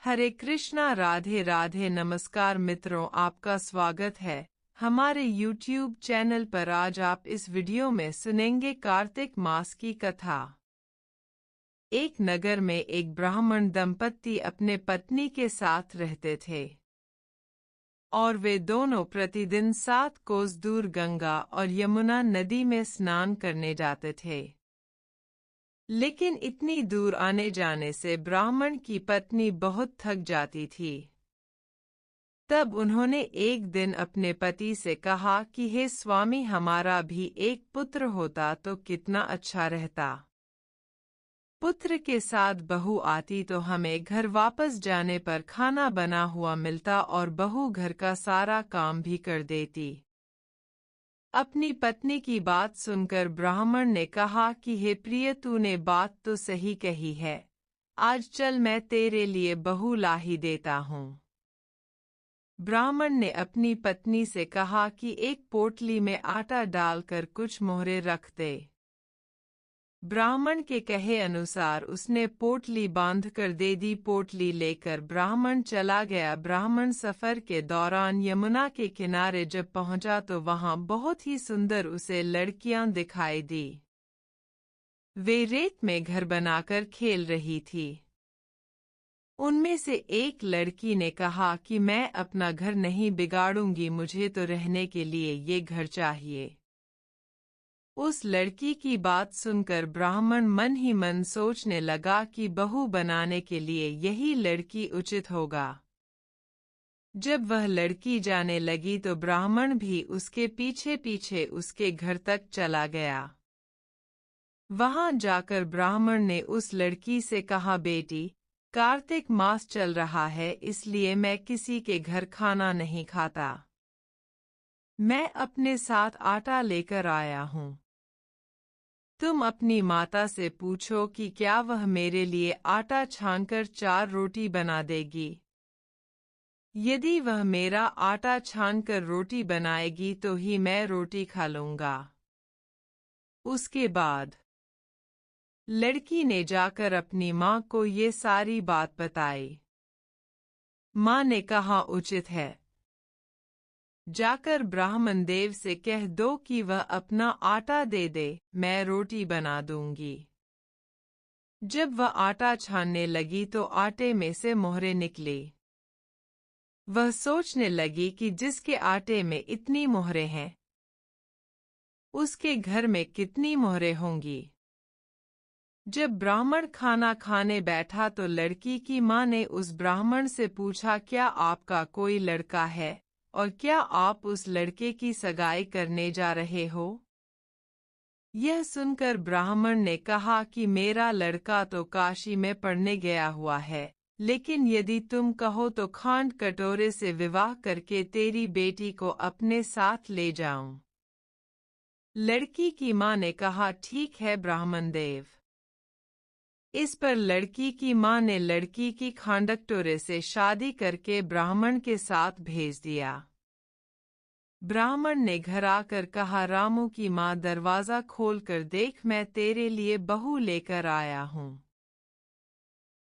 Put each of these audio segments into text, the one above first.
हरे कृष्णा, राधे राधे। नमस्कार मित्रों, आपका स्वागत है हमारे YouTube चैनल पर। आज आप इस वीडियो में सुनेंगे कार्तिक मास की कथा। एक नगर में एक ब्राह्मण दंपत्ति अपने पत्नी के साथ रहते थे और वे दोनों प्रतिदिन 7 कोस दूर गंगा और यमुना नदी में स्नान करने जाते थे। लेकिन इतनी दूर आने जाने से ब्राह्मण की पत्नी बहुत थक जाती थी। तब उन्होंने एक दिन अपने पति से कहा कि हे स्वामी, हमारा भी एक पुत्र होता तो कितना अच्छा रहता। पुत्र के साथ बहू आती तो हमें घर वापस जाने पर खाना बना हुआ मिलता और बहू घर का सारा काम भी कर देती। अपनी पत्नी की बात सुनकर ब्राह्मण ने कहा कि हे प्रिय, तूने बात तो सही कही है। आज चल, मैं तेरे लिए बहू ला ही देता हूँ। ब्राह्मण ने अपनी पत्नी से कहा कि एक पोटली में आटा डालकर कुछ मोहरे रख दे। ब्राह्मण के कहे अनुसार उसने पोटली बांधकर दे दी। पोटली लेकर ब्राह्मण चला गया। ब्राह्मण सफर के दौरान यमुना के किनारे जब पहुंचा तो वहां बहुत ही सुंदर उसे लड़कियां दिखाई दी। वे रेत में घर बनाकर खेल रही थी। उनमें से एक लड़की ने कहा कि मैं अपना घर नहीं बिगाड़ूंगी, मुझे तो रहने के लिए ये घर चाहिए। उस लड़की की बात सुनकर ब्राह्मण मन ही मन सोचने लगा कि बहू बनाने के लिए यही लड़की उचित होगा। जब वह लड़की जाने लगी तो ब्राह्मण भी उसके पीछे पीछे उसके घर तक चला गया। वहां जाकर ब्राह्मण ने उस लड़की से कहा, बेटी, कार्तिक मास चल रहा है, इसलिए मैं किसी के घर खाना नहीं खाता। मैं अपने साथ आटा लेकर आया हूँ। तुम अपनी माता से पूछो कि क्या वह मेरे लिए आटा छानकर 4 रोटी बना देगी। यदि वह मेरा आटा छानकर रोटी बनाएगी तो ही मैं रोटी खा लूंगा। उसके बाद लड़की ने जाकर अपनी माँ को ये सारी बात बताई। माँ ने कहा, उचित है, जाकर ब्राह्मण देव से कह दो कि वह अपना आटा दे दे, मैं रोटी बना दूंगी। जब वह आटा छानने लगी तो आटे में से मोहरे निकली। वह सोचने लगी कि जिसके आटे में इतनी मोहरे हैं, उसके घर में कितनी मोहरे होंगी। जब ब्राह्मण खाना खाने बैठा तो लड़की की माँ ने उस ब्राह्मण से पूछा, क्या आपका कोई लड़का है और क्या आप उस लड़के की सगाई करने जा रहे हो? यह सुनकर ब्राह्मण ने कहा कि मेरा लड़का तो काशी में पढ़ने गया हुआ है, लेकिन यदि तुम कहो तो खांड कटोरे से विवाह करके तेरी बेटी को अपने साथ ले जाऊं। लड़की की माँ ने कहा, ठीक है ब्राह्मण देव। इस पर लड़की की माँ ने लड़की की खांडकटोरे से शादी करके ब्राह्मण के साथ भेज दिया। ब्राह्मण ने घर आकर कहा, रामू की माँ, दरवाज़ा खोलकर देख, मैं तेरे लिए बहू लेकर आया हूँ।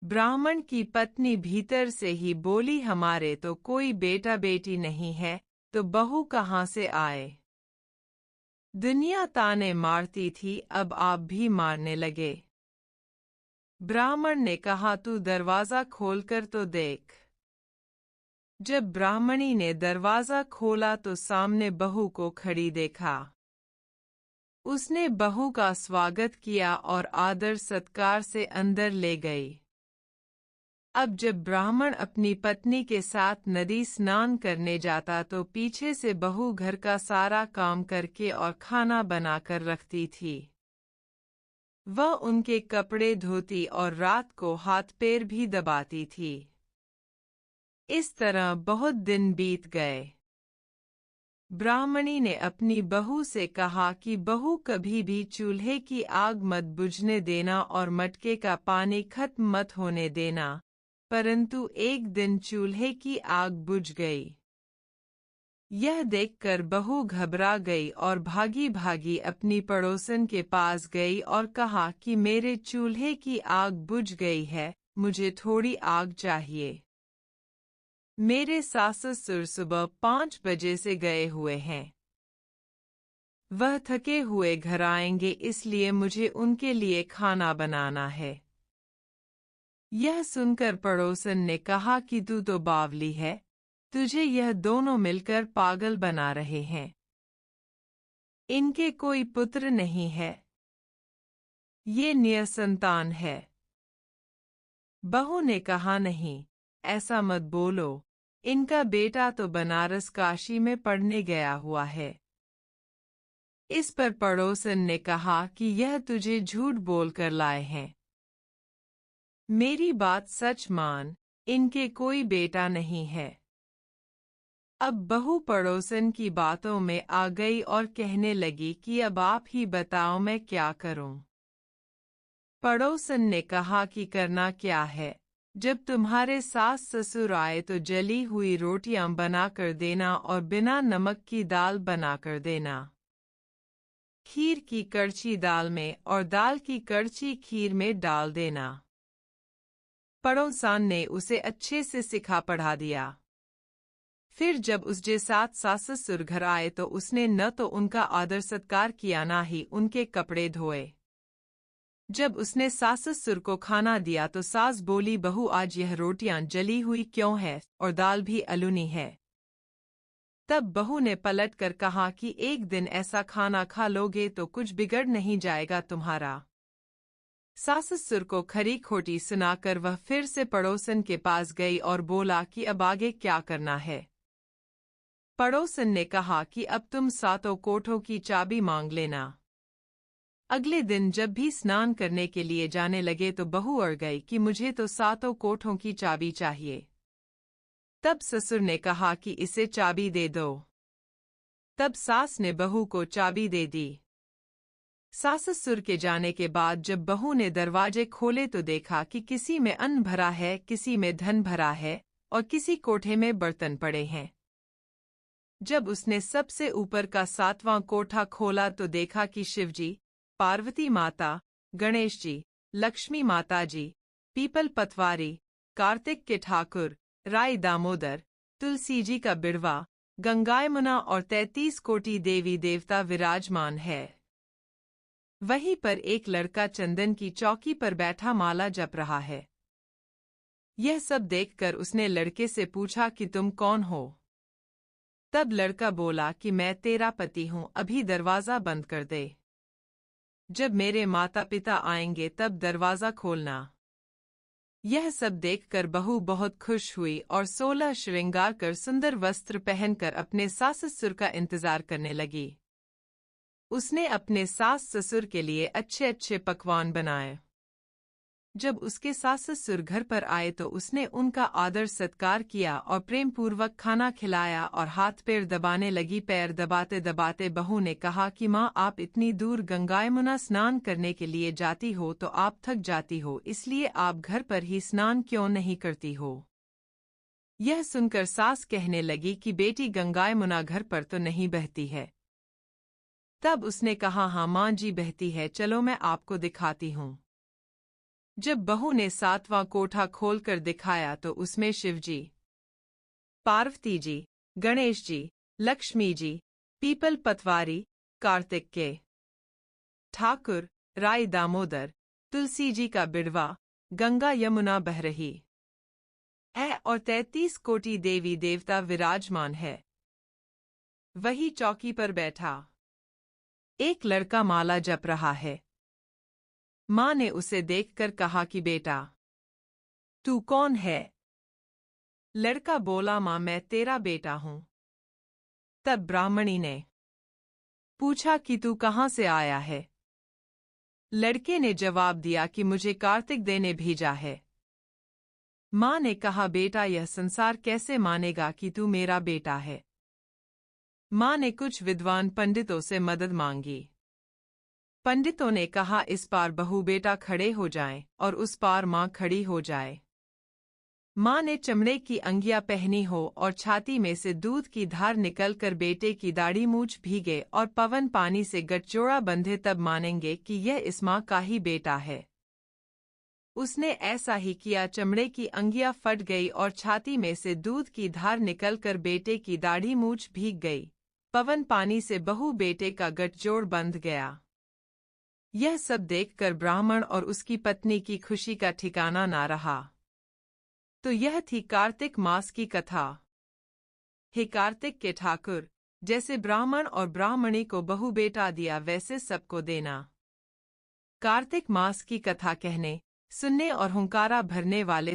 ब्राह्मण की पत्नी भीतर से ही बोली, हमारे तो कोई बेटा बेटी नहीं है, तो बहू कहाँ से आए? दुनिया ताने मारती थी, अब आप भी मारने लगे। ब्राह्मण ने कहा, तू दरवाज़ा खोलकर तो देख। जब ब्राह्मणी ने दरवाज़ा खोला तो सामने बहू को खड़ी देखा। उसने बहू का स्वागत किया और आदर सत्कार से अंदर ले गई। अब जब ब्राह्मण अपनी पत्नी के साथ नदी स्नान करने जाता तो पीछे से बहू घर का सारा काम करके और खाना बनाकर रखती थी। वह उनके कपड़े धोती और रात को हाथ पैर भी दबाती थी। इस तरह बहुत दिन बीत गए। ब्राह्मणी ने अपनी बहू से कहा कि बहू, कभी भी चूल्हे की आग मत बुझने देना और मटके का पानी खत्म मत होने देना। परंतु एक दिन चूल्हे की आग बुझ गई। यह देखकर बहू घबरा गई और भागी भागी अपनी पड़ोसन के पास गई और कहा कि मेरे चूल्हे की आग बुझ गई है, मुझे थोड़ी आग चाहिए। मेरे सास ससुर सुबह 5 बजे से गए हुए हैं। वह थके हुए घर आएंगे, इसलिए मुझे उनके लिए खाना बनाना है। यह सुनकर पड़ोसन ने कहा कि तू तो बावली है, तुझे यह दोनों मिलकर पागल बना रहे हैं। इनके कोई पुत्र नहीं है, ये निसंतान है। बहू ने कहा, नहीं, ऐसा मत बोलो, इनका बेटा तो बनारस काशी में पढ़ने गया हुआ है। इस पर पड़ोसन ने कहा कि यह तुझे झूठ बोलकर लाए हैं। मेरी बात सच मान, इनके कोई बेटा नहीं है। अब बहू पड़ोसन की बातों में आ गई और कहने लगी कि अब आप ही बताओ मैं क्या करूं। पड़ोसन ने कहा कि करना क्या है, जब तुम्हारे सास ससुर आए तो जली हुई रोटियां बनाकर देना और बिना नमक की दाल बनाकर देना। खीर की कड़छी दाल में और दाल की कड़छी खीर में डाल देना। पड़ोसन ने उसे अच्छे से सिखा पढ़ा दिया। फिर जब उसके साथ सास ससुर घर आए तो उसने न तो उनका आदर सत्कार किया, ना ही उनके कपड़े धोए। जब उसने सास ससुर को खाना दिया तो सास बोली, बहू आज यह रोटियां जली हुई क्यों है और दाल भी अलूनी है। तब बहू ने पलट कर कहा कि एक दिन ऐसा खाना खा लोगे तो कुछ बिगड़ नहीं जाएगा तुम्हारा। सास ससुर को खरी खोटी सुनाकर वह फिर से पड़ोसन के पास गई और बोला कि अब आगे क्या करना है। पड़ोसन ने कहा कि अब तुम सातों कोठों की चाबी मांग लेना। अगले दिन जब भी स्नान करने के लिए जाने लगे तो बहू अड़ गई कि मुझे तो सातों कोठों की चाबी चाहिए। तब ससुर ने कहा कि इसे चाबी दे दो। तब सास ने बहू को चाबी दे दी। सास ससुर के जाने के बाद जब बहू ने दरवाजे खोले तो देखा कि किसी में अन्न भरा है, किसी में धन भरा है और किसी कोठे में बर्तन पड़े हैं। जब उसने सबसे ऊपर का 7वां कोठा खोला तो देखा कि शिवजी, पार्वती माता, गणेश जी, लक्ष्मी माता जी, पीपल पतवारी, कार्तिक के ठाकुर, राय दामोदर, तुलसी जी का बिड़वा, गंगा यमुना और 33 कोटि देवी देवता विराजमान है। वहीं पर एक लड़का चंदन की चौकी पर बैठा माला जप रहा है। यह सब देखकर उसने लड़के से पूछा कि तुम कौन हो। तब लड़का बोला कि मैं तेरा पति हूं, अभी दरवाजा बंद कर दे। जब मेरे माता पिता आएंगे तब दरवाजा खोलना। यह सब देखकर बहू बहुत खुश हुई और 16 श्रृंगार कर सुंदर वस्त्र पहनकर अपने सास ससुर का इंतजार करने लगी। उसने अपने सास ससुर के लिए अच्छे अच्छे पकवान बनाए। जब उसके सास ससुर घर पर आए तो उसने उनका आदर सत्कार किया और प्रेम पूर्वक खाना खिलाया और हाथ पैर दबाने लगी। पैर दबाते दबाते बहू ने कहा कि माँ, आप इतनी दूर गंगा यमुना स्नान करने के लिए जाती हो तो आप थक जाती हो, इसलिए आप घर पर ही स्नान क्यों नहीं करती हो। यह सुनकर सास कहने लगी कि बेटी, गंगा यमुना घर पर तो नहीं बहती है। तब उसने कहा, हाँ माँ जी बहती है, चलो मैं आपको दिखाती हूँ। जब बहू ने 7वां कोठा खोलकर दिखाया तो उसमें शिवजी, पार्वती जी, गणेश जी, लक्ष्मी जी, पीपल पतवारी, कार्तिक के ठाकुर, राय दामोदर, तुलसी जी का बिड़वा, गंगा यमुना बह रही है और 33 कोटि देवी देवता विराजमान है। वही चौकी पर बैठा एक लड़का माला जप रहा है। माँ ने उसे देखकर कहा कि बेटा, तू कौन है। लड़का बोला, माँ मैं तेरा बेटा हूं। तब ब्राह्मणी ने पूछा कि तू कहाँ से आया है। लड़के ने जवाब दिया कि मुझे कार्तिक देव ने भेजा है। माँ ने कहा, बेटा यह संसार कैसे मानेगा कि तू मेरा बेटा है। माँ ने कुछ विद्वान पंडितों से मदद मांगी। पंडितों ने कहा, इस पार बहू बेटा खड़े हो जाएं और उस पार माँ खड़ी हो जाए। माँ ने चमड़े की अंगिया पहनी हो और छाती में से दूध की धार निकलकर बेटे की दाढ़ी मूछ भीगे और पवन पानी से गठजोड़ा बंधे, तब मानेंगे कि यह इस माँ का ही बेटा है। उसने ऐसा ही किया। चमड़े की अंगियां फट गई और छाती में से दूध की धार निकलकर बेटे की दाढ़ी मूछ भीग गई। पवन पानी से बहू बेटे का गठजोड़ बंध गया। यह सब देखकर ब्राह्मण और उसकी पत्नी की खुशी का ठिकाना ना रहा। तो यह थी कार्तिक मास की कथा। हे कार्तिक के ठाकुर, जैसे ब्राह्मण और ब्राह्मणी को बहू बेटा दिया वैसे सबको देना। कार्तिक मास की कथा कहने, सुनने और हुंकारा भरने वाले